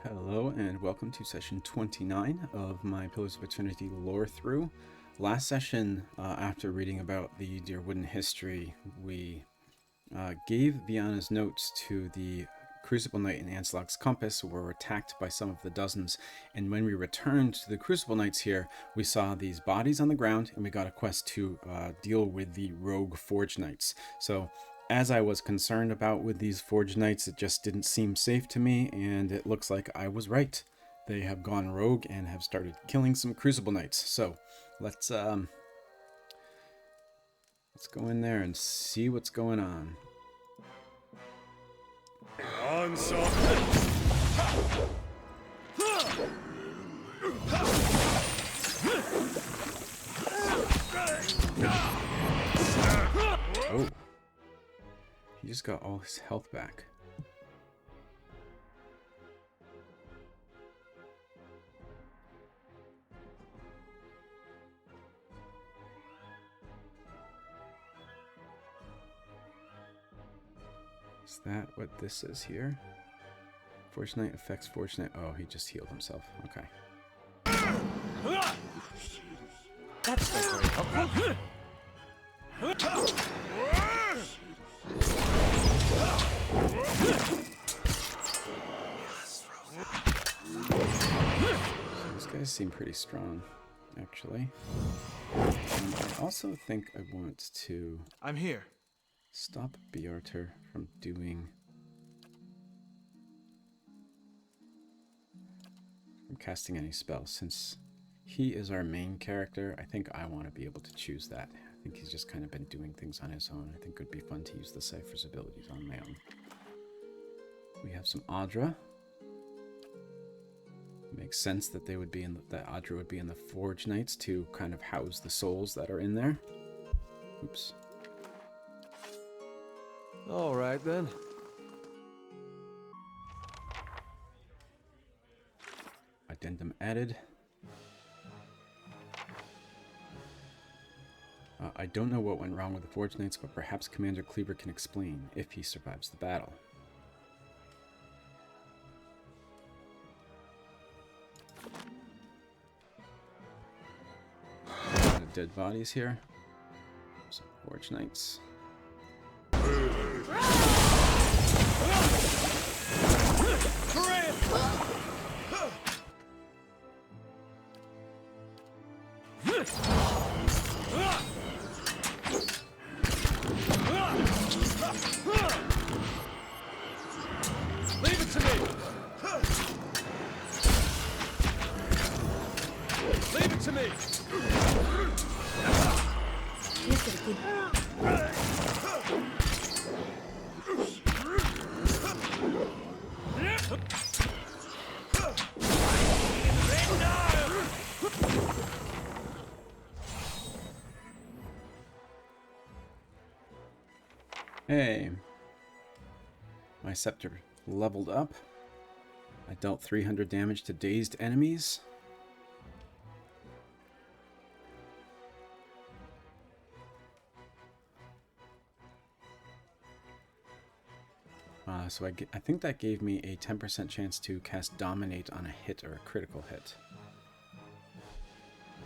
Hello and welcome to session 29 of my Pillars of Eternity Lorethrough. Last session, after reading about the Deerwooden history, we gave Viana's notes to the Crucible Knight and Anslog's Compass, who were attacked by some of the dozens, and when we returned to the Crucible Knights here, we saw these bodies on the ground, and we got a quest to deal with the rogue Forge Knights. So as I was concerned about with these Forge Knights, it just didn't seem safe to me, and it looks like I was right. They have gone rogue and have started killing some Crucible Knights. So let's go in there and see what's going on. Oh. He just got all his health back. Is that what this is here? Forge Knight affects Forge Knight. Oh, he just healed himself. Okay. That's not very helpful. These guys seem pretty strong, actually. I also think I want to... I'm here. Stop Bjarter from doing... from casting any spells. Since he is our main character, I think I want to be able to choose that. I think he's just kind of been doing things on his own. I think it would be fun to use the Cypher's abilities on my own. We have some Audra. It makes sense that they would be in that Audra would be in the Forge Knights to kind of house the souls that are in there. Oops. All right then. Addendum added. I don't know what went wrong with the Forge Knights, but perhaps Commander Cleaver can explain if he survives the battle. Dead bodies here. Some Forge Knights. Leave it to me. Leave it to me. Hey, my scepter leveled up. I dealt 300 damage to dazed enemies. So I think that gave me a 10% chance to cast Dominate on a hit or a critical hit.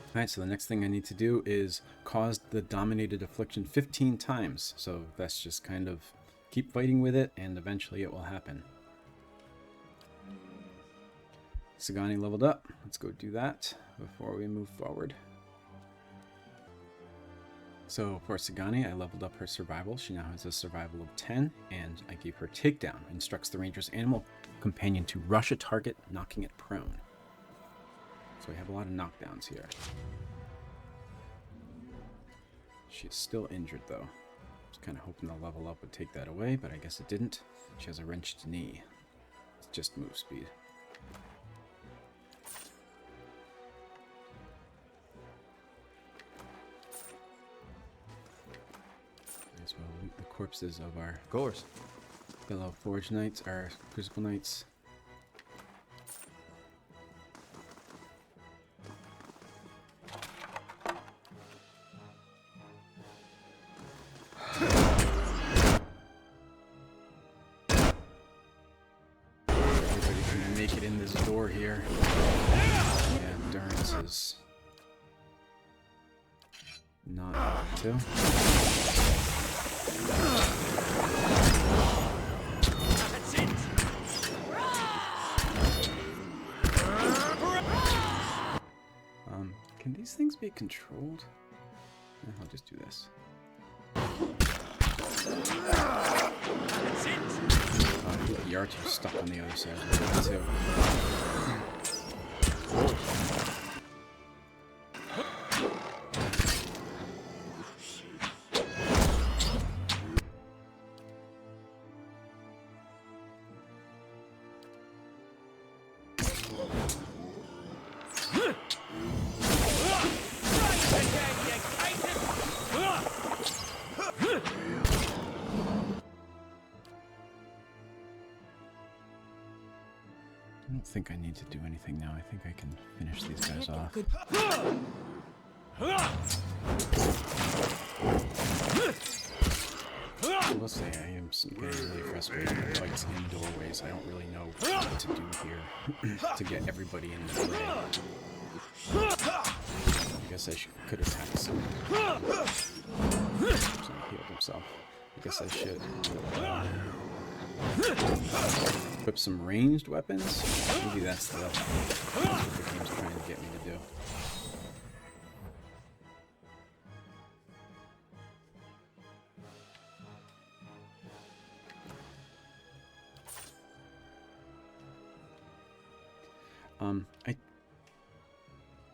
Alright, so the next thing I need to do is cause the Dominated Affliction 15 times. So that's just kind of keep fighting with it, and eventually it will happen. Sagani leveled up. Let's go do that before we move forward. So for Sagani, I leveled up her survival. She now has a survival of 10, and I gave her takedown. Instructs the ranger's animal companion to rush a target, knocking it prone. So we have a lot of knockdowns here. She's still injured though. I was kind of hoping the level up would take that away, but I guess it didn't. She has a wrenched knee. It's just move speed. As well loot the corpses of our fellow Forge Knights, our Crucible Knights. make it in this door here. Yeah, endurance is not up to. Can these things be controlled? Yeah, I'll just do this. The archer's stuck on the other side of the too. I don't think I need to do anything now. I think I can finish these guys off. I will say I am getting really frustrated with fights in doorways. I don't really know what to do here to get everybody in the fray. I guess I could attack some. Someone healed himself. I guess I should equip some ranged weapons. Maybe that's what the game's trying to get me to do.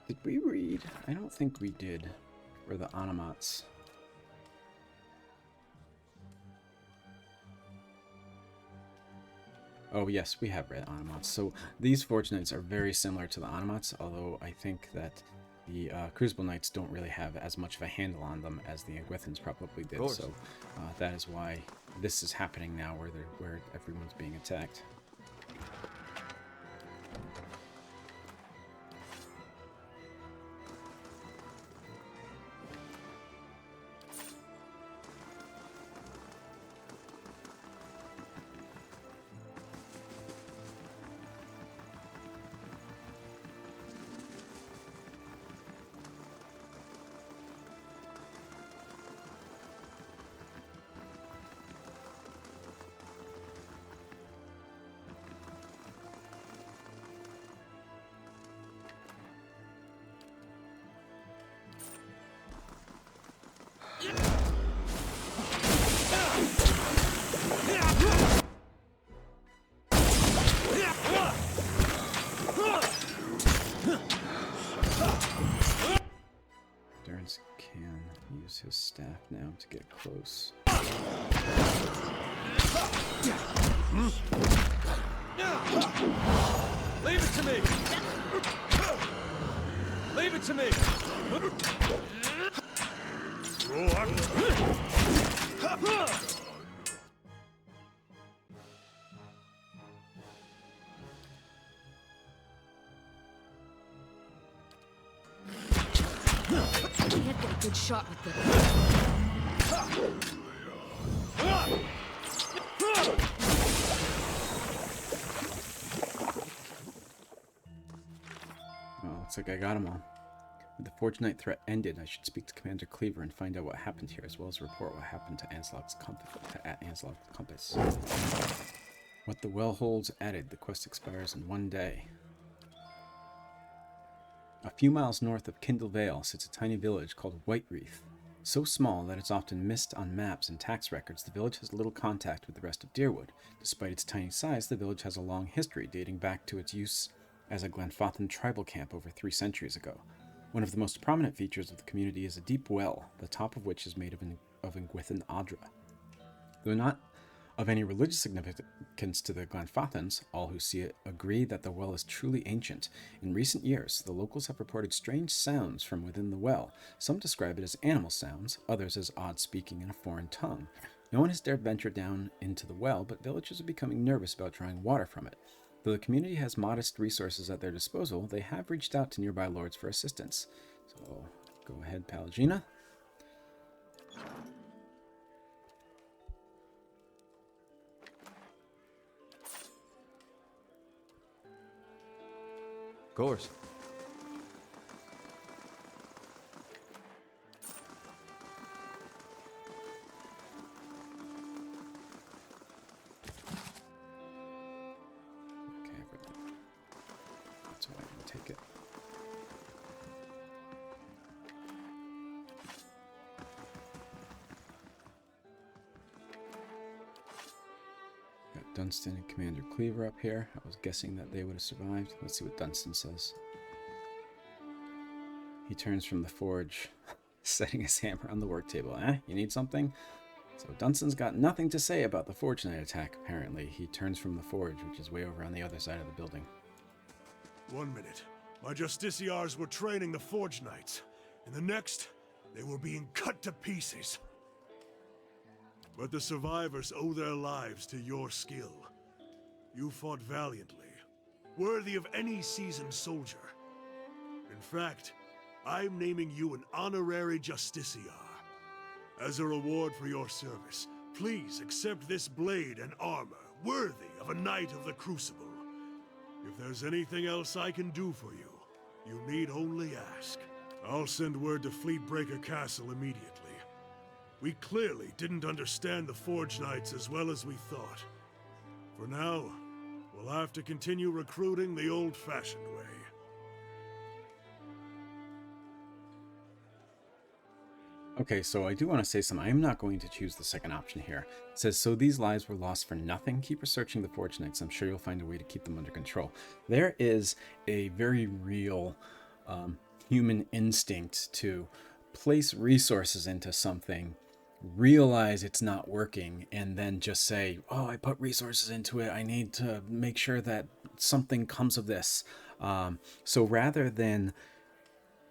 Did we read? I don't think we did for the Onomats. Oh yes, we have read Onomats. So these Forge Knights are very similar to the Onomats, although I think that the Crucible Knights don't really have as much of a handle on them as the Ingwithans probably did. So that is why this is happening now, where everyone's being attacked. Can use his staff now to get close. Leave it to me! Leave it to me! Can't get a good shot with them. Well, looks like I got them all. With the Forge Knight threat ended, I should speak to Commander Cleaver and find out what happened here, as well as report what happened to Anslock's compass. What the well holds added. The quest expires in 1 day. A few miles north of Kindle Vale sits a tiny village called Whitereath. So small that it's often missed on maps and tax records, the village has little contact with the rest of Deerwood. Despite its tiny size, the village has a long history dating back to its use as a Glenfathan tribal camp over 3 centuries ago. One of the most prominent features of the community is a deep well, the top of which is made of Ingwithan Adra. Though not of any religious significance to the Glenfathans, all who see it agree that the well is truly ancient. In recent years, the locals have reported strange sounds from within the well. Some describe it as animal sounds, others as odd speaking in a foreign tongue. No one has dared venture down into the well, but villagers are becoming nervous about drawing water from it. Though the community has modest resources at their disposal, they have reached out to nearby lords for assistance. So, go ahead, Palagina. Of course. Okay, everything. That's why I can take it. Got Dunstan and Commander Cleaver up here. I was guessing that they would have survived. Let's see what Dunstan says. He turns from the forge, setting his hammer on the work table. You need something? So Dunstan's got nothing to say about the Forge Knight attack, apparently. He turns from the forge, which is way over on the other side of the building. 1 minute. My Justiciars were training the Forge Knights. In the next, they were being cut to pieces. But the survivors owe their lives to your skill. You fought valiantly, worthy of any seasoned soldier. In fact, I'm naming you an honorary Justiciar. As a reward for your service, please accept this blade and armor, worthy of a Knight of the Crucible. If there's anything else I can do for you, you need only ask. I'll send word to Fleetbreaker Castle immediately. We clearly didn't understand the Forge Knights as well as we thought. For now, we'll have to continue recruiting the old-fashioned way. Okay, so I do want to say something. I'm not going to choose the second option here. It says, so these lives were lost for nothing. Keep researching the Forge Knights. I'm sure you'll find a way to keep them under control. There is a very real human instinct to place resources into something, realize it's not working, and then just say, oh, I put resources into it. I need to make sure that something comes of this. So rather than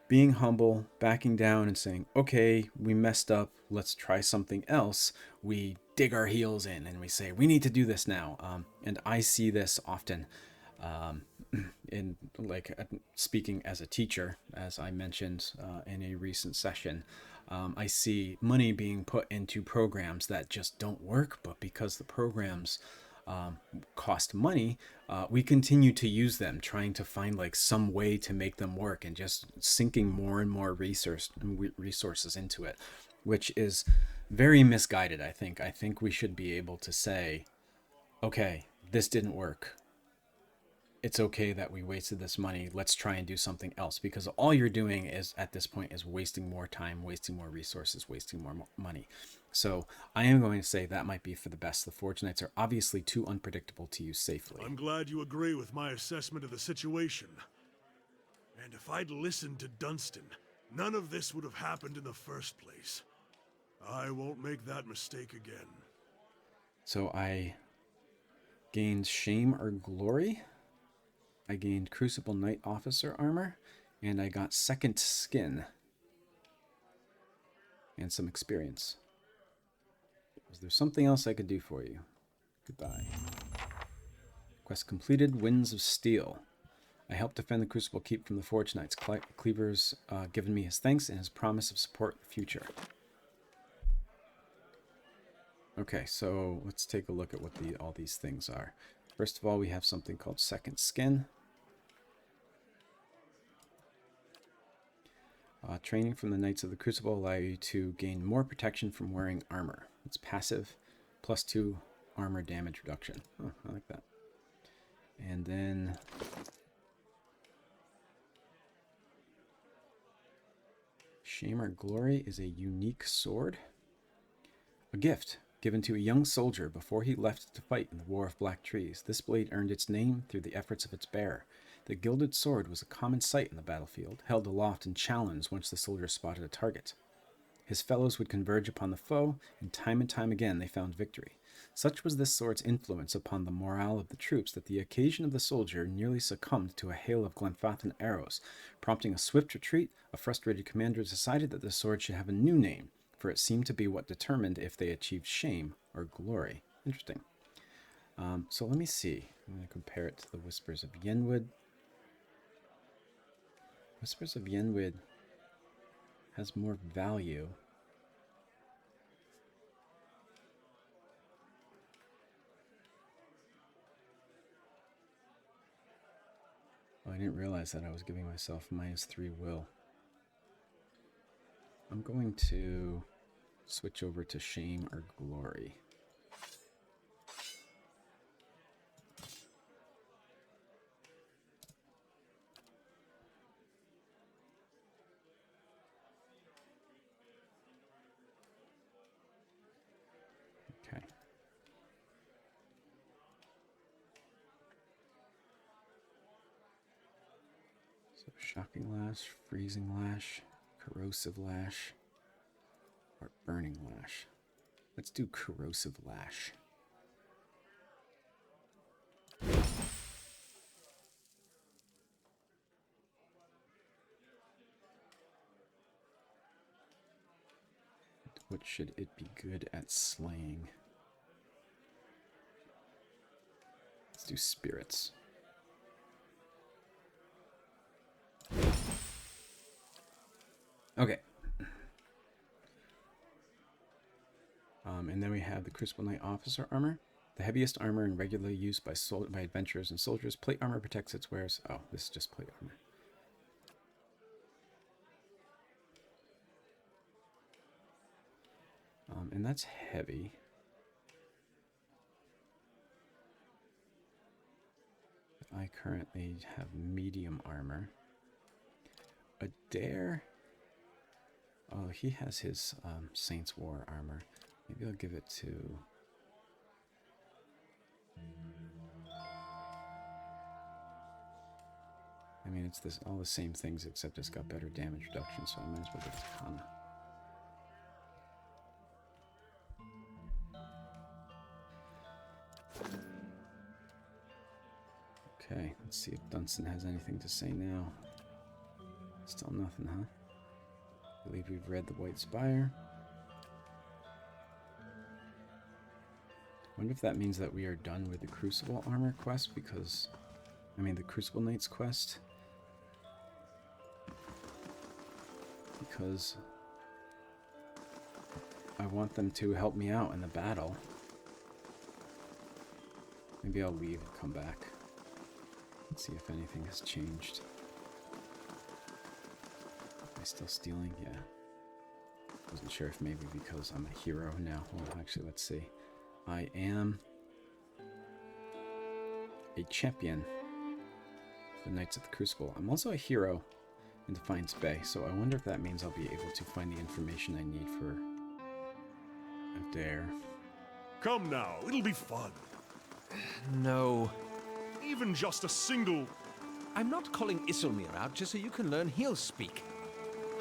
being humble, backing down and saying, okay, we messed up, let's try something else, we dig our heels in and we say, we need to do this now. And I see this often in speaking as a teacher, as I mentioned in a recent session. I see money being put into programs that just don't work, but because the programs cost money, we continue to use them, trying to find some way to make them work and just sinking more and more resources into it, which is very misguided. I think we should be able to say, okay, this didn't work. It's okay that we wasted this money. Let's try and do something else, because all you're doing is at this point is wasting more time, wasting more resources, wasting more money. So I am going to say that might be for the best. The Forge Knights are obviously too unpredictable to use safely. I'm glad you agree with my assessment of the situation. And if I'd listened to Dunstan, none of this would have happened in the first place. I won't make that mistake again. So I gained shame or glory. I gained Crucible Knight Officer armor, and I got second skin and some experience. Was there something else I could do for you? Goodbye. Quest completed, Winds of Steel. I helped defend the Crucible Keep from the Forge Knights. Cleaver's given me his thanks and his promise of support in the future. Okay, so let's take a look at what all these things are. First of all, we have something called Second Skin. Training from the Knights of the Crucible allow you to gain more protection from wearing armor. It's passive, +2 armor damage reduction. Oh, I like that. And then Shame or Glory is a unique sword. A gift given to a young soldier before he left to fight in the War of Black Trees. This blade earned its name through the efforts of its bearer. The gilded sword was a common sight in the battlefield, held aloft and challenged once the soldier spotted a target. His fellows would converge upon the foe, and time again they found victory. Such was this sword's influence upon the morale of the troops that the occasion of the soldier nearly succumbed to a hail of Glenfathan arrows. Prompting a swift retreat, a frustrated commander decided that the sword should have a new name, for it seemed to be what determined if they achieved shame or glory. Interesting. So let me see. I'm going to compare it to the Whispers of Yenwood. Whispers of Yenwood has more value. Oh, I didn't realize that I was giving myself -3 will. I'm going to switch over to shame or glory. Okay. So shocking lash, freezing lash, corrosive lash, or burning lash. Let's do corrosive lash. What should it be good at slaying? Let's do spirits. Okay. And then we have the Crucible Knight Officer Armor. The heaviest armor in regular use by adventurers and soldiers. Plate armor protects its wearers. Oh, this is just plate armor. And that's heavy. I currently have medium armor. Adair. Oh, he has his Saints War armor. Maybe I'll give it to... I mean, it's all the same things, except it's got better damage reduction, so I might as well give it to Kana. Okay, let's see if Dunstan has anything to say now. Still nothing, huh? I believe we've read the White Spire. Wonder if that means that we are done with the Crucible armor quest, because... I mean, the Crucible Knight's quest. Because... I want them to help me out in the battle. Maybe I'll leave and come back. Let's see if anything has changed. Am I still stealing? Yeah. Wasn't sure if maybe because I'm a hero now. Well, actually, let's see. I am a champion. The Knights of the Crucible. I'm also a hero in Defiance Bay, so I wonder if that means I'll be able to find the information I need for Adair. Come now, it'll be fun. No. Even just a single... I'm not calling Isilmir out just so you can learn he'll speak.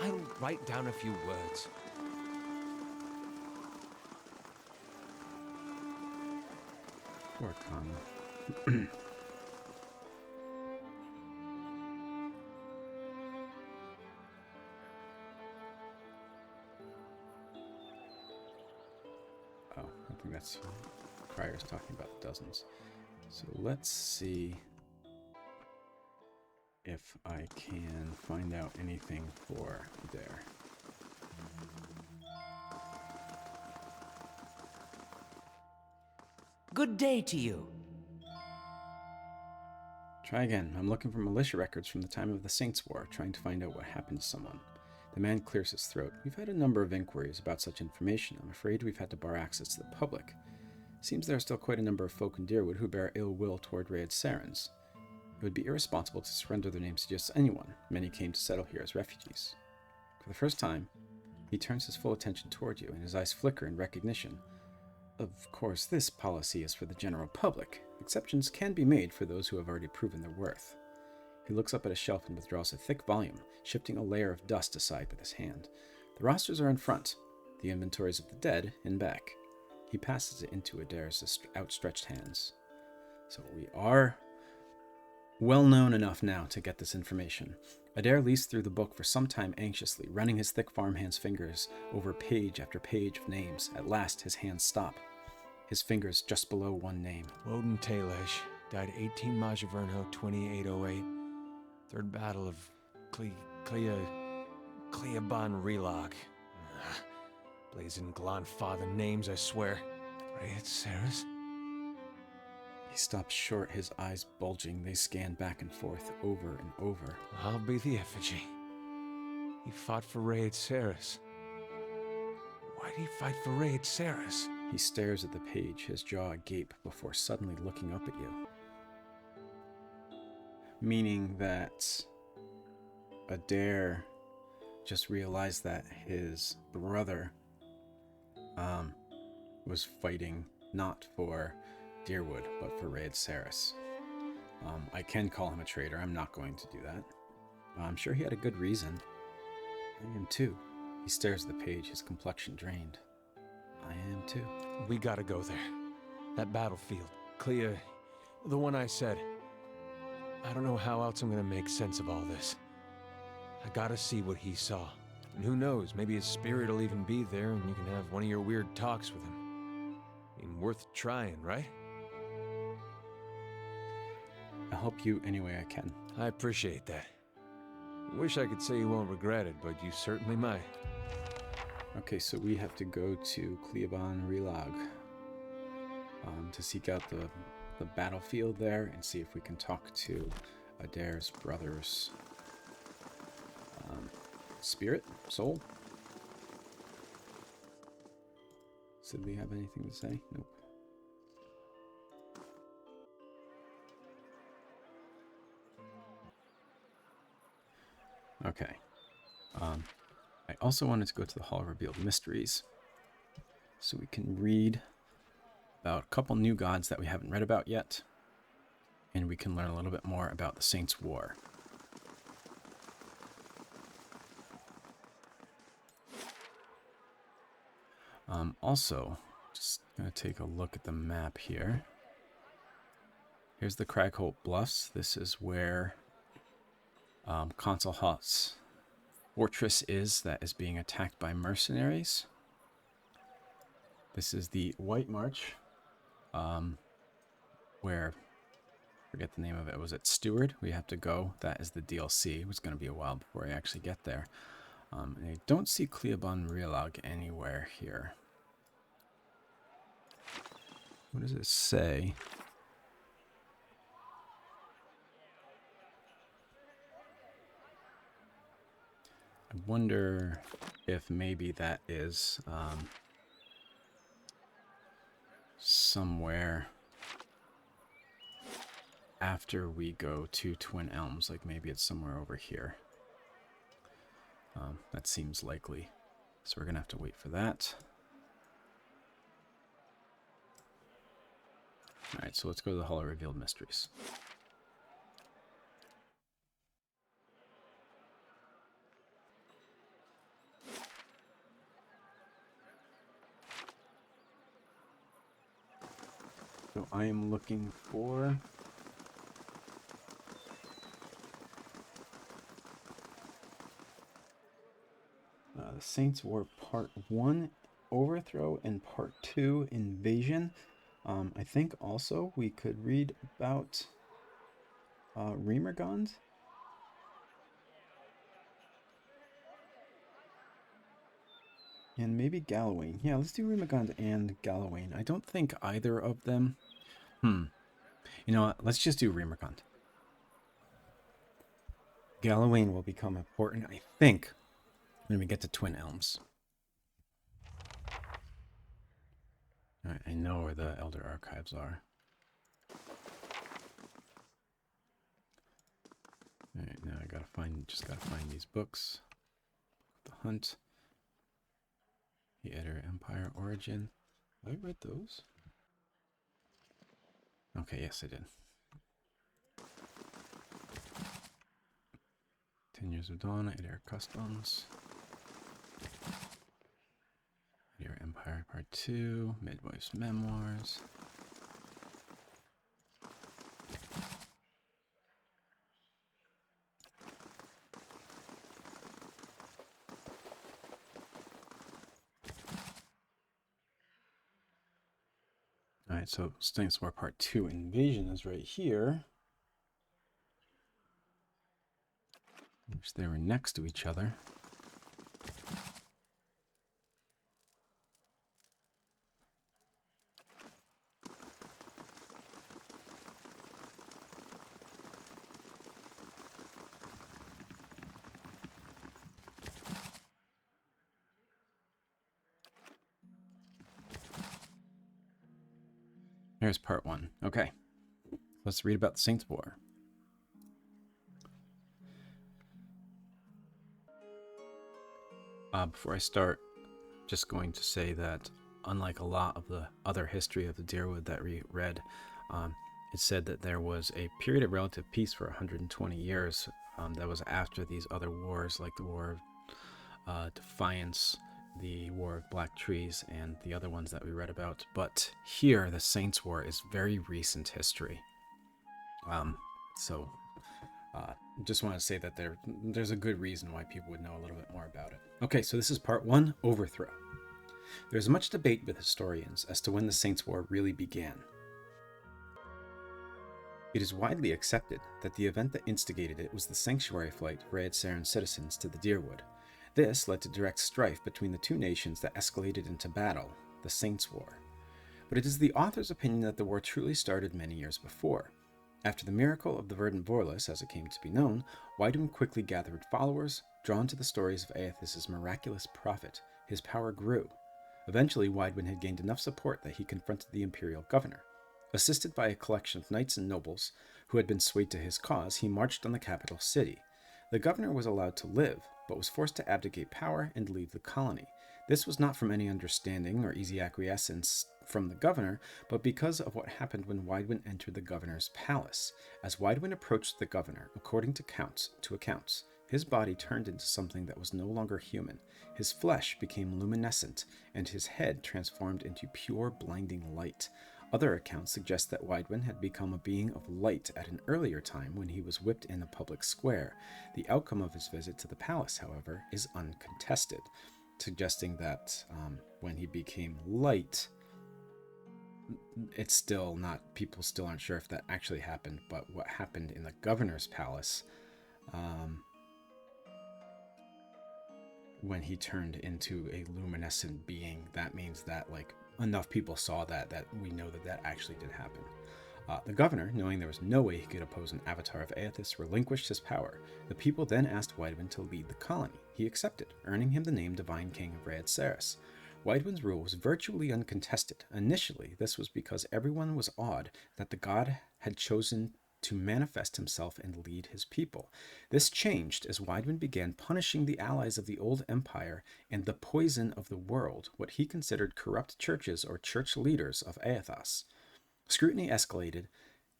I'll write down a few words. Poor Kana. Oh, I think that's Prior's talking about dozens. So let's see if I can find out anything for there. Good day to you. Try again. I'm looking for militia records from the time of the Saints' War, trying to find out what happened to someone. The man clears his throat. We've had a number of inquiries about such information. I'm afraid we've had to bar access to the public. Seems there are still quite a number of folk in Deerwood who bear ill will toward Raed Sarens. It would be irresponsible to surrender their names to just anyone. Many came to settle here as refugees. For the first time, he turns his full attention toward you, and his eyes flicker in recognition. Of course, this policy is for the general public. Exceptions can be made for those who have already proven their worth. He looks up at a shelf and withdraws a thick volume, shifting a layer of dust aside with his hand. The rosters are in front, the inventories of the dead in back. He passes it into Adair's outstretched hands. So we are well known enough now to get this information. Adair leads through the book for some time anxiously, running his thick farmhand's fingers over page after page of names. At last, his hands stop, his fingers just below one name. Woden Talish died 18 Majaverno 2808. Third Battle of Cleaban Relog. Blazing Glon father names, I swear. Raed Sarens? He stops short, his eyes bulging. They scan back and forth, over and over. I'll be the effigy. He fought for Raid Saris. Why'd he fight for Raid Saris? He stares at the page, his jaw agape, before suddenly looking up at you. Meaning that Adair just realized that his brother was fighting not for Deerwood, but for Raid Saris. I can call him a traitor. I'm not going to do that. I'm sure he had a good reason. I am too. He stares at the page, his complexion drained. I am too. We gotta go there. That battlefield. Clea, the one I said. I don't know how else I'm gonna make sense of all this. I gotta see what he saw. And who knows, maybe his spirit will even be there and you can have one of your weird talks with him. I mean, worth trying, right? I'll help you any way I can. I appreciate that. Wish I could say you won't regret it, but you certainly might. Okay, so we have to go to Cleoban Relag to seek out the battlefield there and see if we can talk to Adair's brother's spirit, soul. So do we have anything to say? Nope. Okay. I also wanted to go to the Hall of Revealed Mysteries so we can read about a couple new gods that we haven't read about yet, and we can learn a little bit more about the Saints' War. Also, just going to take a look at the map here. Here's the Cragholt Bluffs. This is where Consul Hot's fortress is that is being attacked by mercenaries. This is the White March, where, forget the name of it, was it Steward? We have to go. That is the DLC. It was going to be a while before I actually get there. And I don't see Cleoban Relag anywhere here. What does it say? I wonder if maybe that is somewhere after we go to Twin Elms. Like maybe it's somewhere over here. That seems likely. So we're going to have to wait for that. Alright, so let's go to the Hall of Revealed Mysteries. So I am looking for the Saints' War Part 1 Overthrow and Part 2 Invasion. I think also we could read about Rymrgand. And maybe Galawain. Yeah, let's do Rymrgand and Galawain. I don't think either of them... You know what? Let's just do Rymrgand. Galawain will become important, I think, when we get to Twin Elms. Alright, I know where the Elder Archives are. Alright, now I gotta find these books. The Hunt. The Editor Empire Origin. Have I read those? Okay, yes I did. 10 Years of Dawn, Editor Customs. Editor Empire Part 2, Midwife's Memoirs. Alright, so Saints' War Part 2 Invasion is right here. Which they were next to each other. there's part 1. Okay, let's read about the Saints' War. Before I start, just going to say that unlike a lot of the other history of the Deerwood that we read, it said that there was a period of relative peace for 120 years that was after these other wars, like the War of Defiance, the War of Black Trees, and the other ones that we read about. But here, the Saints' War is very recent history. Just want to say that there's a good reason why people would know a little bit more about it. Okay, so this is part 1, Overthrow. There's much debate with historians as to when the Saints' War really began. It is widely accepted that the event that instigated it was the sanctuary flight of Rhaed Saren's citizens to the Deerwood. This led to direct strife between the two nations that escalated into battle, the Saints' War. But it is the author's opinion that the war truly started many years before. After the miracle of the Verdant Vorlis, as it came to be known, Weidwyn quickly gathered followers, drawn to the stories of Aethys' miraculous prophet. His power grew. Eventually, Weidwyn had gained enough support that he confronted the imperial governor. Assisted by a collection of knights and nobles who had been swayed to his cause, he marched on the capital city. The governor was allowed to live, but was forced to abdicate power and leave the colony. This was not from any understanding or easy acquiescence from the governor, but because of what happened when Weidwyn entered the governor's palace. As Weidwyn approached the governor, according to accounts, his body turned into something that was no longer human. His flesh became luminescent, and his head transformed into pure, blinding light. Other accounts suggest that Weidwyn had become a being of light at an earlier time when he was whipped in a public square. The outcome of his visit to the palace, however, is uncontested, suggesting that when he became light, it's still not, people still aren't sure if that actually happened, but what happened in the governor's palace when he turned into a luminescent being, that means that like enough people saw that we know that actually did happen. The governor, knowing there was no way he could oppose an avatar of Aethys, relinquished his power. The people then asked Weidwyn to lead the colony. He accepted, earning him the name Divine King of Rhaed Saris. Weidwyn's rule was virtually uncontested. Initially, this was because everyone was awed that the god had chosen to manifest himself and lead his people. This changed as Weidwyn began punishing the allies of the old empire and the poison of the world, what he considered corrupt churches or church leaders of Aethys. Scrutiny escalated,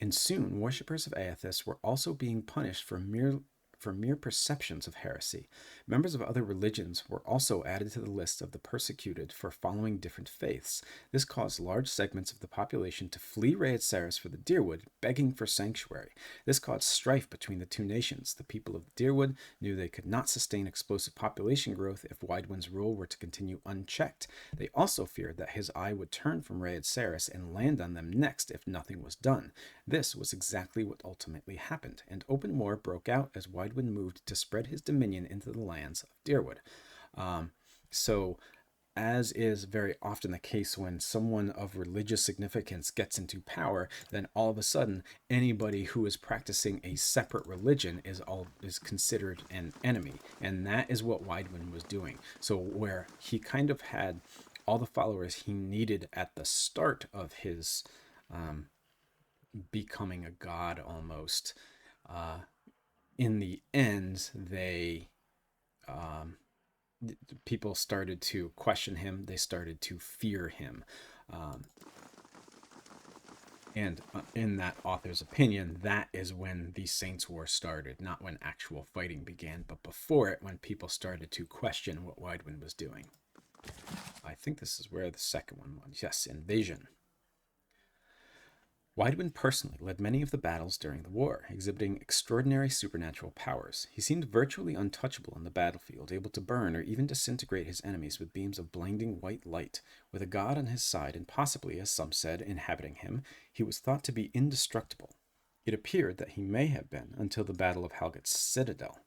and soon worshippers of Aethys were also being punished for mere perceptions of heresy. Members of other religions were also added to the list of the persecuted for following different faiths. This caused large segments of the population to flee Rhaed Saris for the Deerwood, begging for sanctuary. This caused strife between the two nations. The people of the Deerwood knew they could not sustain explosive population growth if Weidwyn's rule were to continue unchecked. They also feared that his eye would turn from Rhaed Saris and land on them next if nothing was done. This was exactly what ultimately happened, and open war broke out as Weidwyn moved to spread his dominion into the lands of Deerwood. So, as is very often the case when someone of religious significance gets into power, then all of a sudden anybody who is practicing a separate religion is considered an enemy, and that is what Weidwyn was doing. So where he kind of had all the followers he needed at the start of his becoming a god almost, in the end, people started to question him. They started to fear him. And in that author's opinion, that is when the Saints' War started, not when actual fighting began, but before it, when people started to question what Weidwyn was doing. I think this is where the second one was. Yes, Invasion. Weidwyn personally led many of the battles during the war, exhibiting extraordinary supernatural powers. He seemed virtually untouchable on the battlefield, able to burn or even disintegrate his enemies with beams of blinding white light. With a god on his side and possibly, as some said, inhabiting him, he was thought to be indestructible. It appeared that he may have been until the Battle of Helget's Citadel.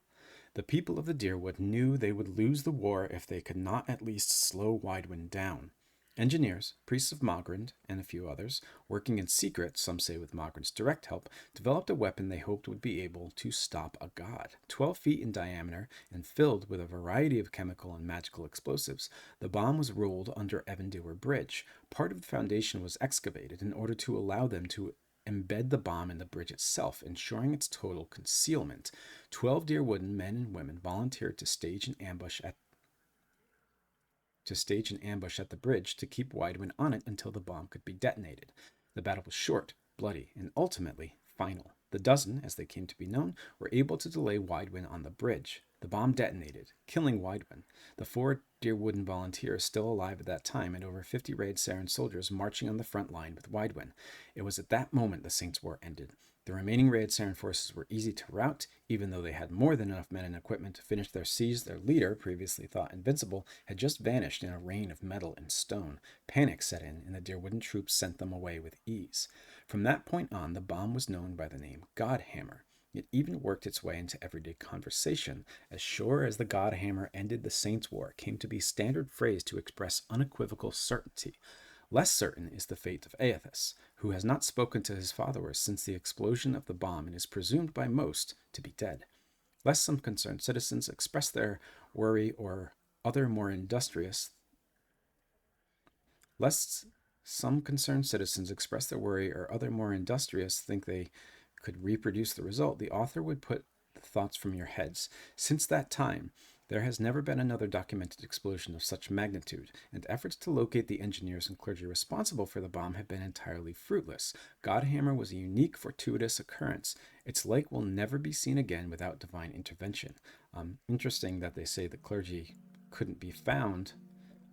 The people of the Deerwood knew they would lose the war if they could not at least slow Weidwyn down. Engineers, priests of Rymrgand, and a few others, working in secret, some say with Rymrgand's direct help, developed a weapon they hoped would be able to stop a god. 12 feet in diameter and filled with a variety of chemical and magical explosives, the bomb was rolled under Evandour Bridge. Part of the foundation was excavated in order to allow them to embed the bomb in the bridge itself, ensuring its total concealment. 12 Deerwooden men and women volunteered to stage an ambush at the bridge to keep Widewin on it until the bomb could be detonated. The battle was short, bloody, and ultimately final. The dozen, as they came to be known, were able to delay Widewin on the bridge. The bomb detonated, killing Widewin. The 4 Deerwooden volunteers still alive at that time, and over 50 Raid Saren soldiers marching on the front line with Widewin. It was at that moment the Saints' War ended. The remaining Raid Saren forces were easy to rout, even though they had more than enough men and equipment to finish their siege. Their leader, previously thought invincible, had just vanished in a rain of metal and stone. Panic set in, and the Deerwooden troops sent them away with ease. From that point on, the bomb was known by the name Godhammer. It even worked its way into everyday conversation. As sure as the Godhammer ended the Saints' War came to be standard phrase to express unequivocal certainty. Less certain is the fate of Aethys, who has not spoken to his followers since the explosion of the bomb and is presumed by most to be dead. Lest some concerned citizens express their worry or other more industrious think they could reproduce the result, the author would put the thoughts from your heads. Since that time, there has never been another documented explosion of such magnitude, and efforts to locate the engineers and clergy responsible for the bomb have been entirely fruitless. Godhammer was a unique, fortuitous occurrence. Its like will never be seen again without divine intervention. Interesting that they say the clergy couldn't be found,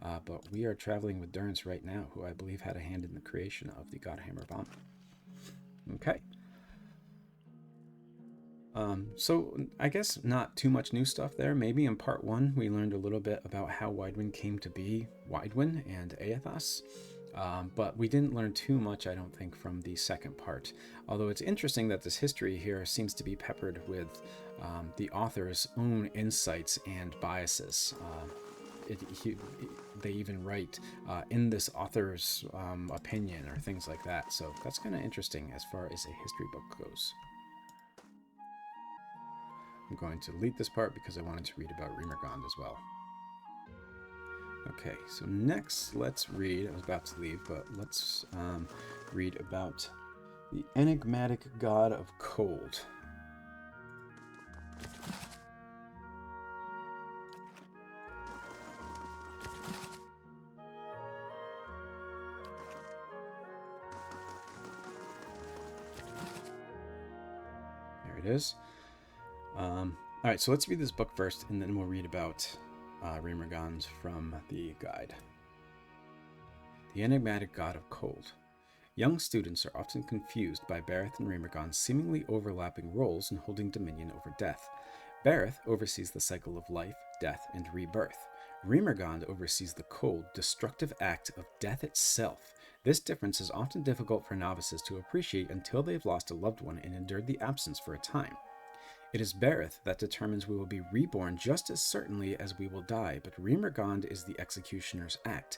but we are traveling with Durrance right now, who I believe had a hand in the creation of the Godhammer bomb. Okay. So I guess not too much new stuff there. Maybe in part 1 we learned a little bit about how Widewin came to be Widewin and Aethys, but we didn't learn too much, I don't think, from the second part. Although it's interesting that this history here seems to be peppered with the author's own insights and biases. They even write in this author's opinion or things like that. So that's kind of interesting as far as a history book goes. I'm going to delete this part because I wanted to read about Rymrgand as well. Okay, so next let's read, I was about to leave, but let's read about the enigmatic god of cold. There it is. All right, so let's read this book first, and then we'll read about Rymrgand from the guide. The enigmatic god of cold. Young students are often confused by Bareth and Rymrgand's seemingly overlapping roles in holding dominion over death. Bareth oversees the cycle of life, death, and rebirth. Rymrgand oversees the cold, destructive act of death itself. This difference is often difficult for novices to appreciate until they've lost a loved one and endured the absence for a time. It is Bareth that determines we will be reborn just as certainly as we will die, but Rymrgand is the executioner's act.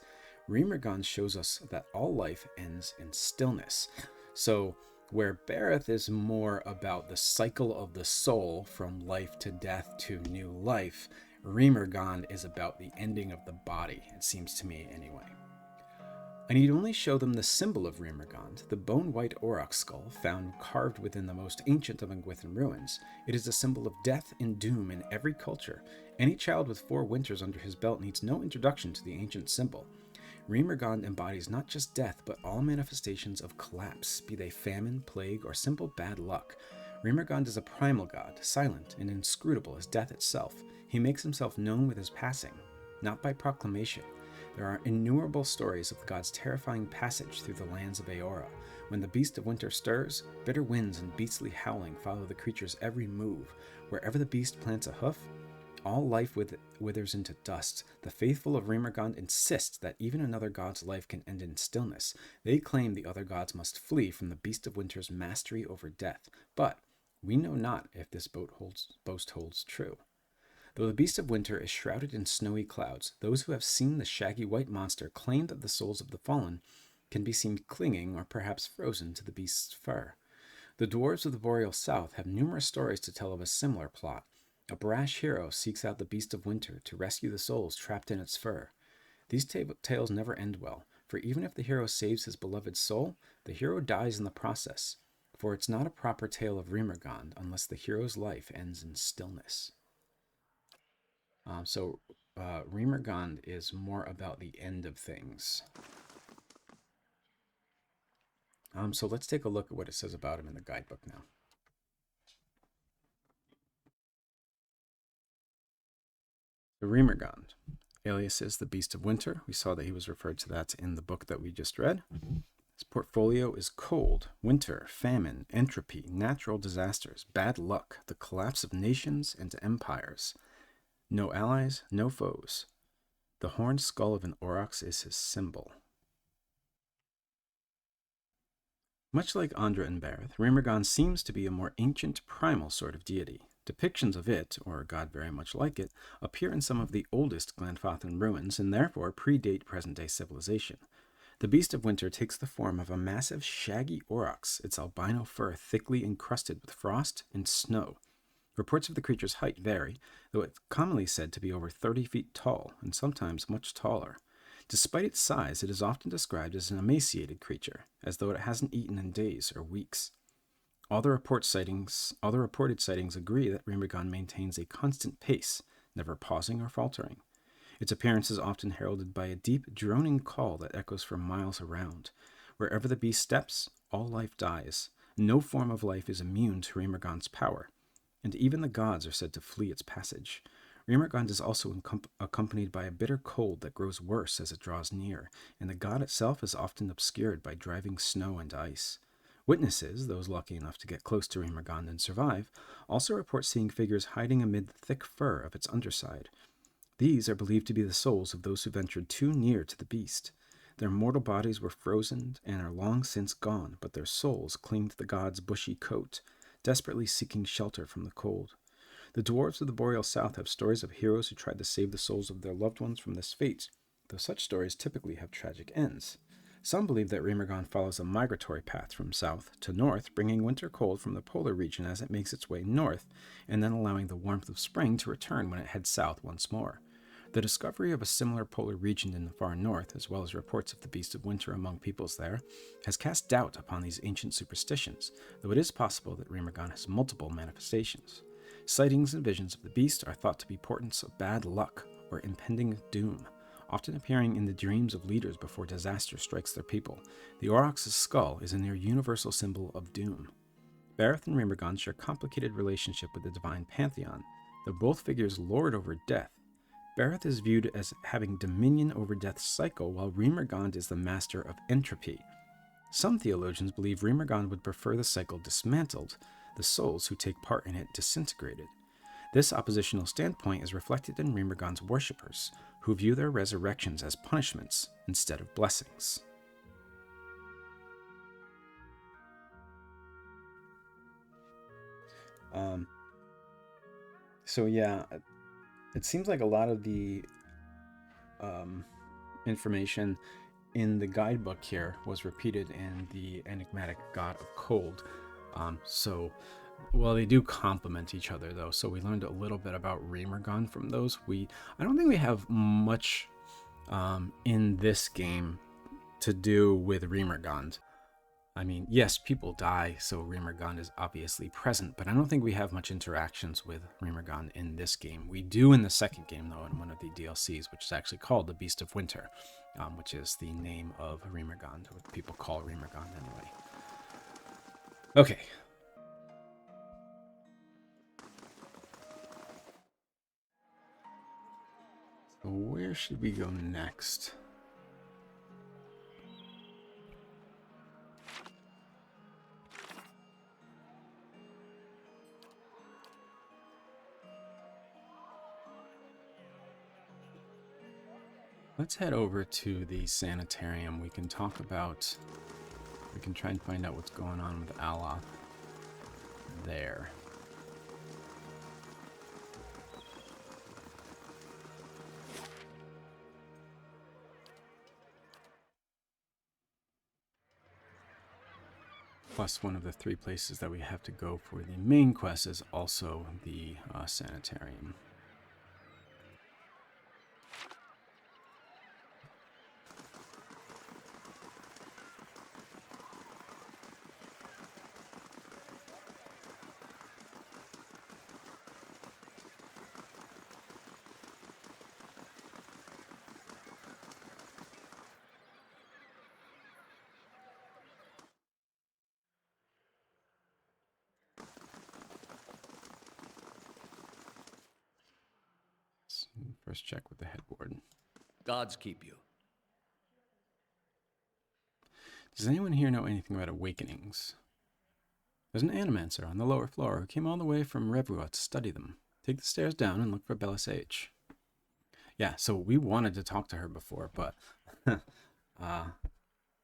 Rymrgand shows us that all life ends in stillness. So, where Bareth is more about the cycle of the soul from life to death to new life, Rymrgand is about the ending of the body, it seems to me anyway. I need only show them the symbol of Rymrgand, the bone-white aurochs skull found carved within the most ancient of Angwithan ruins. It is a symbol of death and doom in every culture. Any child with 4 winters under his belt needs no introduction to the ancient symbol. Rymrgand embodies not just death, but all manifestations of collapse, be they famine, plague, or simple bad luck. Rymrgand is a primal god, silent and inscrutable as death itself. He makes himself known with his passing, not by proclamation. There are innumerable stories of the god's terrifying passage through the lands of Eora. When the beast of winter stirs, bitter winds and beastly howling follow the creature's every move. Wherever the beast plants a hoof, all life withers into dust. The faithful of Rymrgand insist that even another god's life can end in stillness. They claim the other gods must flee from the beast of winter's mastery over death. But we know not if this boast holds true. Though the Beast of Winter is shrouded in snowy clouds, those who have seen the shaggy white monster claim that the souls of the fallen can be seen clinging or perhaps frozen to the beast's fur. The dwarves of the Boreal South have numerous stories to tell of a similar plot. A brash hero seeks out the Beast of Winter to rescue the souls trapped in its fur. These tales never end well, for even if the hero saves his beloved soul, the hero dies in the process, for it's not a proper tale of Rymrgand unless the hero's life ends in stillness. Rymrgand is more about the end of things. So let's take a look at what it says about him in the guidebook now. The Rymrgand, alias is the Beast of Winter. We saw that he was referred to that in the book that we just read. His portfolio is cold, winter, famine, entropy, natural disasters, bad luck, the collapse of nations and empires. No allies, no foes. The horned skull of an aurochs is his symbol. Much like Andra and Bareth, Rymrgand seems to be a more ancient, primal sort of deity. Depictions of it, or a god very much like it, appear in some of the oldest Glenfathan ruins and therefore predate present-day civilization. The Beast of Winter takes the form of a massive, shaggy aurochs, its albino fur thickly encrusted with frost and snow. Reports of the creature's height vary, though it's commonly said to be over 30 feet tall, and sometimes much taller. Despite its size, it is often described as an emaciated creature, as though it hasn't eaten in days or weeks. Other reported sightings agree that Rymrgand maintains a constant pace, never pausing or faltering. Its appearance is often heralded by a deep, droning call that echoes for miles around. Wherever the beast steps, all life dies. No form of life is immune to Rymrgand's power, and even the gods are said to flee its passage. Rymrgand is also accompanied by a bitter cold that grows worse as it draws near, and the god itself is often obscured by driving snow and ice. Witnesses, those lucky enough to get close to Rymrgand and survive, also report seeing figures hiding amid the thick fur of its underside. These are believed to be the souls of those who ventured too near to the beast. Their mortal bodies were frozen and are long since gone, but their souls cling to the god's bushy coat, desperately seeking shelter from the cold. The dwarves of the Boreal South have stories of heroes who tried to save the souls of their loved ones from this fate, though such stories typically have tragic ends. Some believe that Rymrgand follows a migratory path from south to north, bringing winter cold from the polar region as it makes its way north, and then allowing the warmth of spring to return when it heads south once more. The discovery of a similar polar region in the far north, as well as reports of the Beast of Winter among peoples there, has cast doubt upon these ancient superstitions, though it is possible that Rymrgand has multiple manifestations. Sightings and visions of the beast are thought to be portents of bad luck or impending doom, often appearing in the dreams of leaders before disaster strikes their people. The aurochs' skull is a near universal symbol of doom. Bareth and Rymrgand share a complicated relationship with the divine pantheon, though both figures lord over death. Bareth is viewed as having dominion over death's cycle, while Rymrgand is the master of entropy. Some theologians believe Rymrgand would prefer the cycle dismantled, the souls who take part in it disintegrated. This oppositional standpoint is reflected in Rymrgand's worshippers, who view their resurrections as punishments instead of blessings. It seems like a lot of the information in the guidebook here was repeated in the enigmatic god of cold. They do complement each other, though. So we learned a little bit about Rymrgand from those. I don't think we have much in this game to do with Rymrgand. I mean, yes, people die, so Rymrgand is obviously present, but I don't think we have much interactions with Rymrgand in this game. We do in the second game, though, in one of the DLCs, which is actually called the Beast of Winter, which is the name of Rymrgand, or what people call Rymrgand anyway. Okay. So where should we go next? Let's head over to the sanitarium. We can try and find out what's going on with Aloth there. plus one of the 3 places that we have to go for the main quest is also the sanitarium. First check with the headboard. Gods keep you. Does anyone here know anything about awakenings? There's an animancer on the lower floor who came all the way from Rymrgand to study them. Take the stairs down and look for Bella Sage. Yeah, so we wanted to talk to her before, but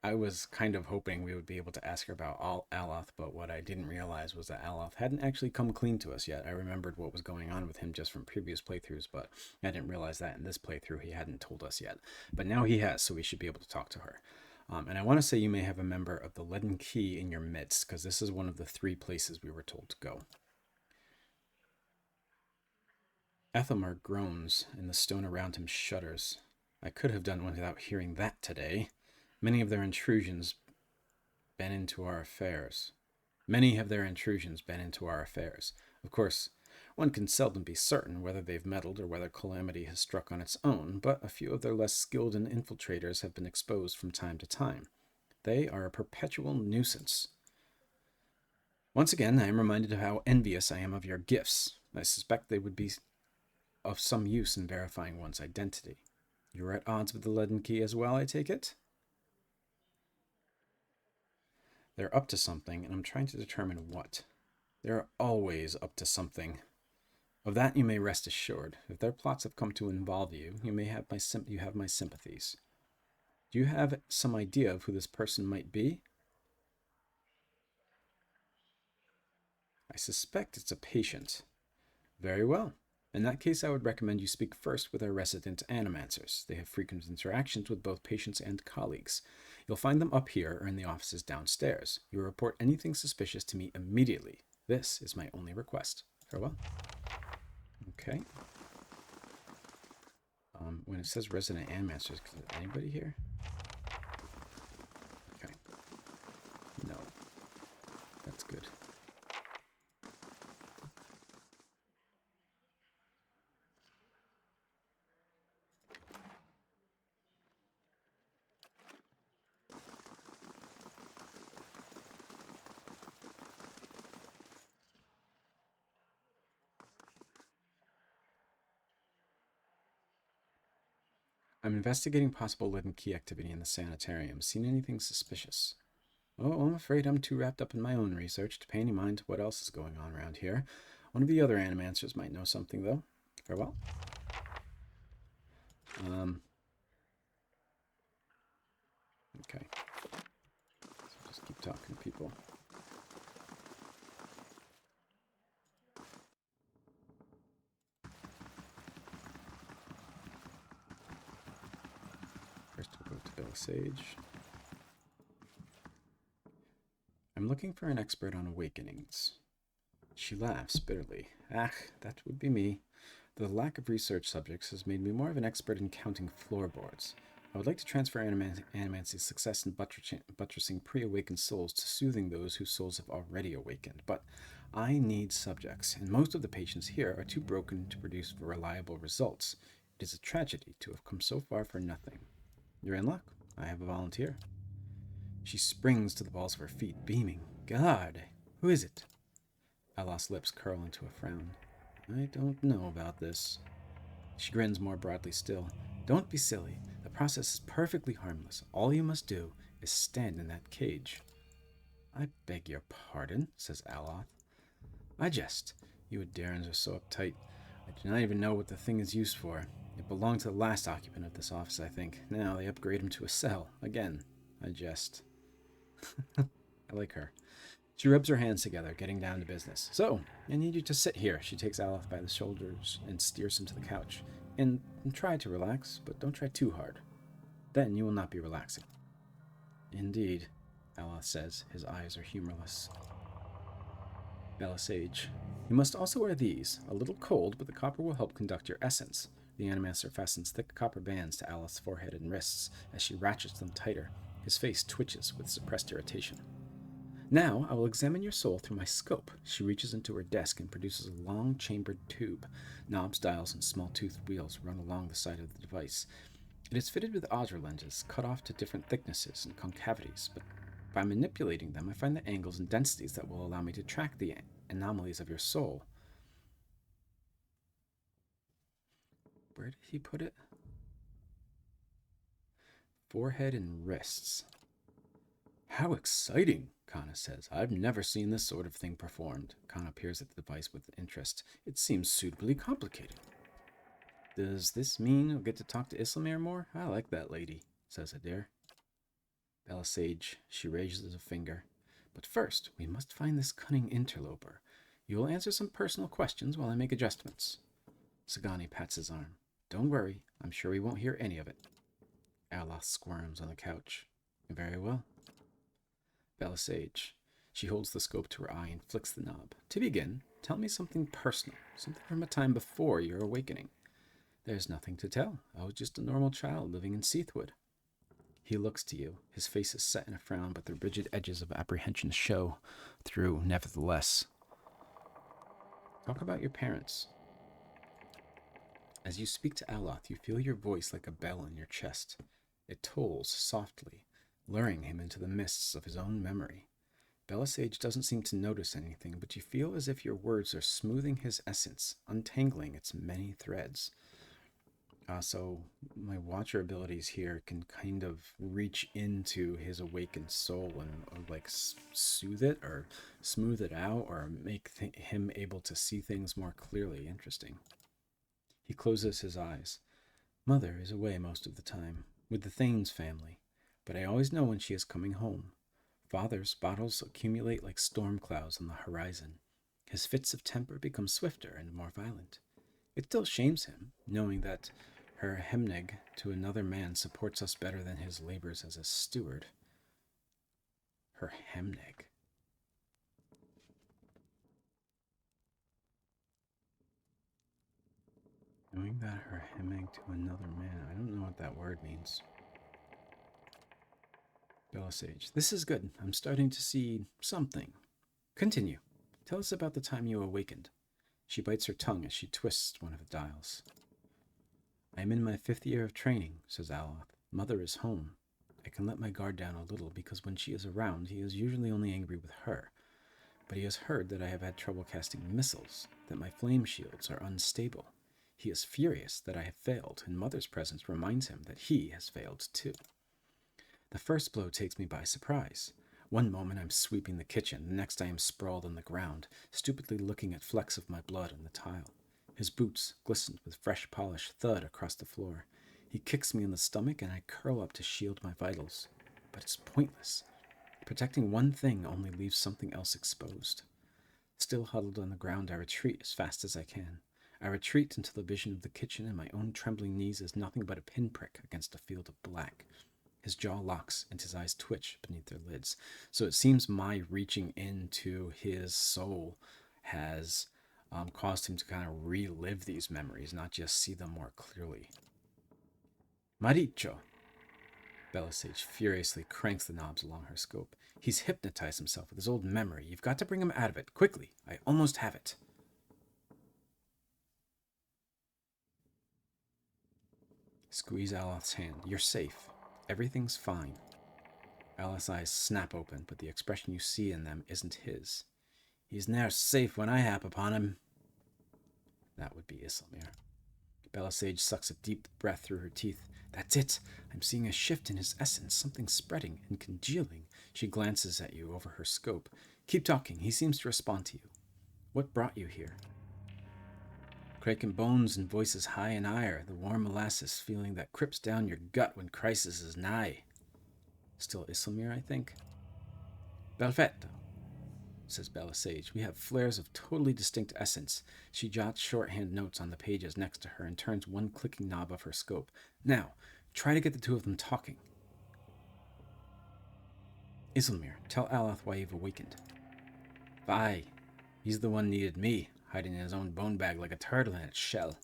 I was kind of hoping we would be able to ask her about Aloth, but what I didn't realize was that Aloth hadn't actually come clean to us yet. I remembered what was going on with him just from previous playthroughs, but I didn't realize that in this playthrough he hadn't told us yet. But now he has, so we should be able to talk to her. And I want to say you may have a member of the Leaden Key in your midst, because this is one of the 3 places we were told to go. Ethelmer groans, and the stone around him shudders. I could have done without hearing that today. Many have their intrusions been into our affairs. Of course, one can seldom be certain whether they've meddled or whether calamity has struck on its own, but a few of their less skilled infiltrators have been exposed from time to time. They are a perpetual nuisance. Once again, I am reminded of how envious I am of your gifts. I suspect they would be of some use in verifying one's identity. You're at odds with the Leaden Key as well, I take it? They're up to something, and I'm trying to determine what. They're always up to something. Of that you may rest assured. If their plots have come to involve you, you have my sympathies. Do you have some idea of who this person might be? I suspect it's a patient. Very well. In that case, I would recommend you speak first with our resident animancers. They have frequent interactions with both patients and colleagues. You'll find them up here or in the offices downstairs. You will report anything suspicious to me immediately. This is my only request. Farewell. Okay. When it says resident animancers, is anybody here? Okay. No. That's good. I'm investigating possible Leaden Key activity in the sanitarium. Seen anything suspicious? Oh, I'm afraid I'm too wrapped up in my own research to pay any mind to what else is going on around here. One of the other animancers might know something, though. Farewell. Okay. So just keep talking to people. First we'll go to Bella Sage. I'm looking for an expert on awakenings. She laughs bitterly. Ah, that would be me. The lack of research subjects has made me more of an expert in counting floorboards. I would like to transfer Animancy's success in buttressing pre-awakened souls to soothing those whose souls have already awakened, but I need subjects, and most of the patients here are too broken to produce reliable results. It is a tragedy to have come so far for nothing. You're in luck. I have a volunteer. She springs to the balls of her feet, beaming. God, who is it? Aloth's lips curl into a frown. I don't know about this. She grins more broadly still. Don't be silly. The process is perfectly harmless. All you must do is stand in that cage. I beg your pardon, says Aloth. I jest. You Adarans are so uptight. I do not even know what the thing is used for. It belonged to the last occupant of this office, I think. Now they upgrade him to a cell. Again, I jest. I like her. She rubs her hands together, getting down to business. So, I need you to sit here. She takes Aloth by the shoulders and steers him to the couch. And try to relax, but don't try too hard. Then you will not be relaxing. Indeed. Aloth says. His eyes are humorless. Belisage. You must also wear these. A little cold, but the copper will help conduct your essence. The Animaster fastens thick copper bands to Aloth's forehead and wrists. As she ratchets them tighter, his face twitches with suppressed irritation. Now I will examine your soul through my scope. She reaches into her desk and produces a long chambered tube. Knobs, dials, and small-toothed wheels run along the side of the device. It is fitted with Audra lenses, cut off to different thicknesses and concavities, but by manipulating them, I find the angles and densities that will allow me to track the anomalies of your soul. Where did he put it? Forehead and wrists. How exciting, Kana says. I've never seen this sort of thing performed. Kana peers at the device with interest. It seems suitably complicated. Does this mean I'll get to talk to Islamir more? I like that lady, says Adair. Belisage, she raises a finger. But first, we must find this cunning interloper. You will answer some personal questions while I make adjustments. Sagani pats his arm. Don't worry, I'm sure we won't hear any of it. Aloth squirms on the couch. Very well. Belisage. She holds the scope to her eye and flicks the knob. To begin, tell me something personal, something from a time before your awakening. There's nothing to tell. I was just a normal child living in Seathwood. He looks to you. His face is set in a frown, but the rigid edges of apprehension show through nevertheless. Talk about your parents. As you speak to Aloth, you feel your voice like a bell in your chest. It tolls softly, luring him into the mists of his own memory. Belisage doesn't seem to notice anything, but you feel as if your words are smoothing his essence, untangling its many threads. So my Watcher abilities here can kind of reach into his awakened soul and like soothe it or smooth it out or make him able to see things more clearly. Interesting. He closes his eyes. Mother is away most of the time, with the Thanes family, but I always know when she is coming home. Father's battles accumulate like storm clouds on the horizon. His fits of temper become swifter and more violent. It still shames him, knowing that her hemneg to another man supports us better than his labors as a steward. Her hemneg. Knowing that her hemneg to another man. I don't know what that word means. Belisage. This is good. I'm starting to see something. Continue. Tell us about the time you awakened. She bites her tongue as she twists one of the dials. I am in my 5th year of training, says Aloth. Mother is home. I can let my guard down a little because when she is around, he is usually only angry with her. But he has heard that I have had trouble casting missiles, that my flame shields are unstable. He is furious that I have failed, and Mother's presence reminds him that he has failed too. The first blow takes me by surprise. One moment I'm sweeping the kitchen, the next I am sprawled on the ground, stupidly looking at flecks of my blood on the tile. His boots, glistened with fresh polish, thud across the floor. He kicks me in the stomach, and I curl up to shield my vitals. But it's pointless. Protecting one thing only leaves something else exposed. Still huddled on the ground, I retreat as fast as I can. I retreat until the vision of the kitchen and my own trembling knees is nothing but a pinprick against a field of black. His jaw locks and his eyes twitch beneath their lids. So it seems my reaching into his soul has caused him to kind of relive these memories, not just see them more clearly. Maricho! Belisage furiously cranks the knobs along her scope. He's hypnotized himself with his old memory. You've got to bring him out of it. Quickly. I almost have it. Squeeze Aloth's hand. You're safe. Everything's fine. Aloth's eyes snap open, but the expression you see in them isn't his. He's ne'er safe when I hap upon him. That would be Islamir. Belisage sucks a deep breath through her teeth. That's it. I'm seeing a shift in his essence, something spreading and congealing. She glances at you over her scope. Keep talking. He seems to respond to you. What brought you here? Cracking bones and voices high in ire, the warm molasses feeling that crips down your gut when crisis is nigh. Still Islamir, I think. Perfetto, says Belisage. We have flares of totally distinct essence. She jots shorthand notes on the pages next to her and turns one clicking knob of her scope. Now, try to get the two of them talking. Isilmir, tell Aloth why you've awakened. Why? He's the one needed me, hiding in his own bone bag like a turtle in its shell.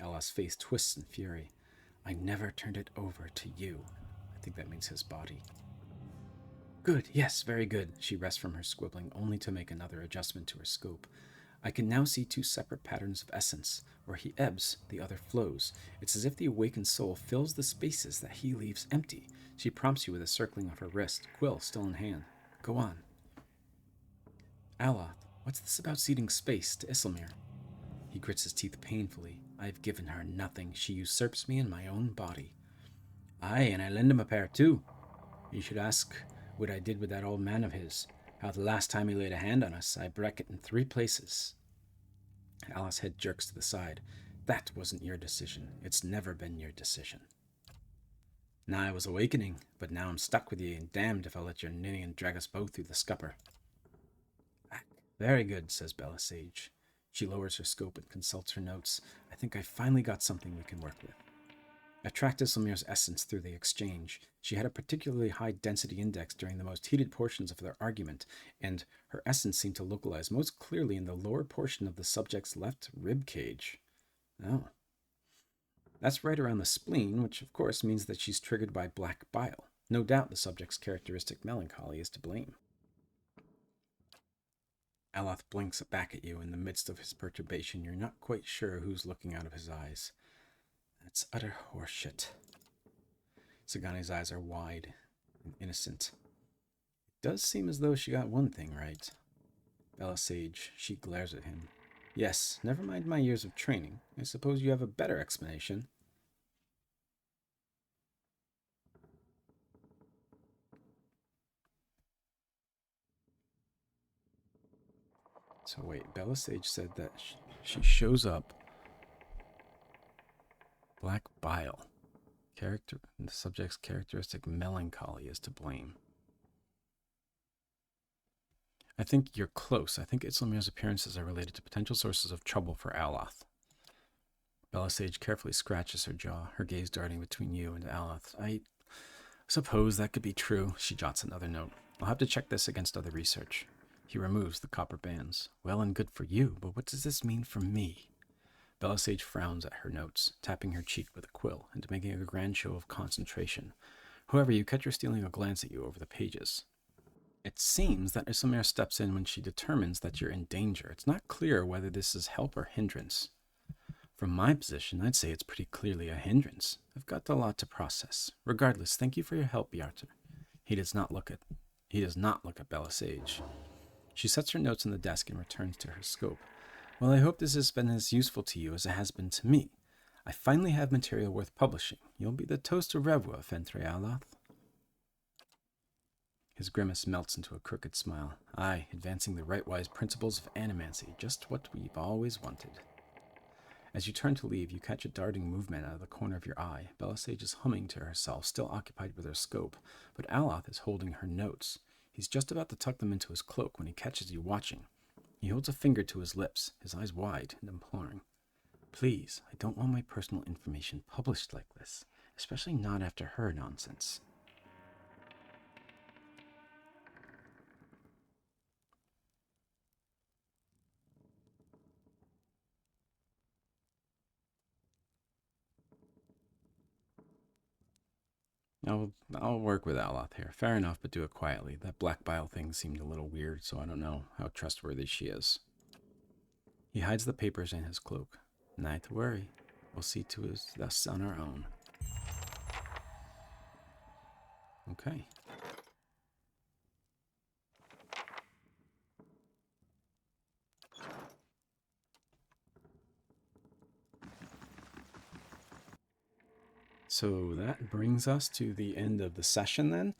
Aloth's face twists in fury. I never turned it over to you. I think that means his body. Good, yes, very good. She rests from her squibbling, only to make another adjustment to her scope. I can now see two separate patterns of essence. Where he ebbs, the other flows. It's as if the awakened soul fills the spaces that he leaves empty. She prompts you with a circling of her wrist, quill still in hand. Go on. Aloth, what's this about ceding space to Isilmir? He grits his teeth painfully. I've given her nothing. She usurps me in my own body. Aye, and I lend him a pair too. You should ask what I did with that old man of his. How the last time he laid a hand on us, I broke it in 3 places. Aloth's head jerks to the side. That wasn't your decision. It's never been your decision. Now I was awakening, but now I'm stuck with you, and damned if I'll let your Ninian drag us both through the scupper. Very good, says Bella Sage. She lowers her scope and consults her notes. I think I finally got something we can work with. I tracked Isilmir's essence through the exchange. She had a particularly high density index during the most heated portions of their argument, and her essence seemed to localize most clearly in the lower portion of the subject's left rib cage. Oh. That's right around the spleen, which of course means that she's triggered by black bile. No doubt the subject's characteristic melancholy is to blame. Aloth blinks back at you in the midst of his perturbation. You're not quite sure who's looking out of his eyes. That's utter horseshit. Sagani's eyes are wide and innocent. It does seem as though she got one thing right. Bella Sage, she glares at him. Yes, never mind my years of training. I suppose you have a better explanation. So wait, Bella Sage said that she shows up. Black bile. The subject's characteristic melancholy is to blame. I think you're close. I think Isilmir's appearances are related to potential sources of trouble for Aloth. Bella Sage carefully scratches her jaw, her gaze darting between you and Aloth. I suppose that could be true. She jots another note. I'll have to check this against other research. He removes the copper bands. Well and good for you, but what does this mean for me? Bella Sage frowns at her notes, tapping her cheek with a quill and making a grand show of concentration. However, you catch her stealing a glance at you over the pages. It seems that Isilmir steps in when she determines that you're in danger. It's not clear whether this is help or hindrance. From my position, I'd say it's pretty clearly a hindrance. I've got a lot to process. Regardless, thank you for your help, Bjarter. He does not look at Bella Sage. She sets her notes on the desk and returns to her scope. Well, I hope this has been as useful to you as it has been to me. I finally have material worth publishing. You'll be the toast of Revua, Fentre Aloth. His grimace melts into a crooked smile. Aye, advancing the right-wise principles of animancy, just what we've always wanted. As you turn to leave, you catch a darting movement out of the corner of your eye. Bella Sage is humming to herself, still occupied with her scope, but Aloth is holding her notes. He's just about to tuck them into his cloak when he catches you watching. He holds a finger to his lips, his eyes wide and imploring. Please, I don't want my personal information published like this, especially not after her nonsense. I'll work with Aloth here. Fair enough, but do it quietly. That black bile thing seemed a little weird, so I don't know how trustworthy she is. He hides the papers in his cloak. Not to worry. We'll see to us on our own. Okay. So that brings us to the end of the session then.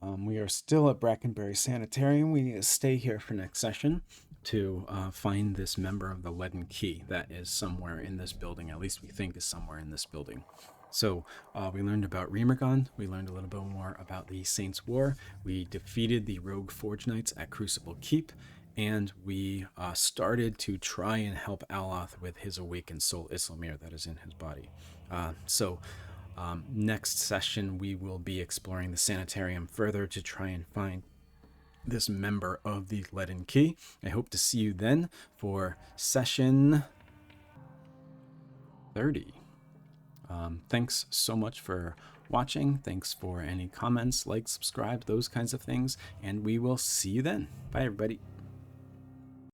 We are still at Brackenbury Sanitarium. We need to stay here for next session to find this member of the Leaden Key that is somewhere in this building. At least we think is somewhere in this building. So we learned about Rymrgand. We learned a little bit more about the Saints' War. We defeated the rogue Forge Knights at Crucible Keep. And we started to try and help Aloth with his awakened soul, Isilmir, that is in his body. So Next session, we will be exploring the sanitarium further to try and find this member of the Leaden Key. I hope to see you then for session 30. Thanks so much for watching. Thanks for any comments, likes, subscribe, those kinds of things. And we will see you then. Bye, everybody.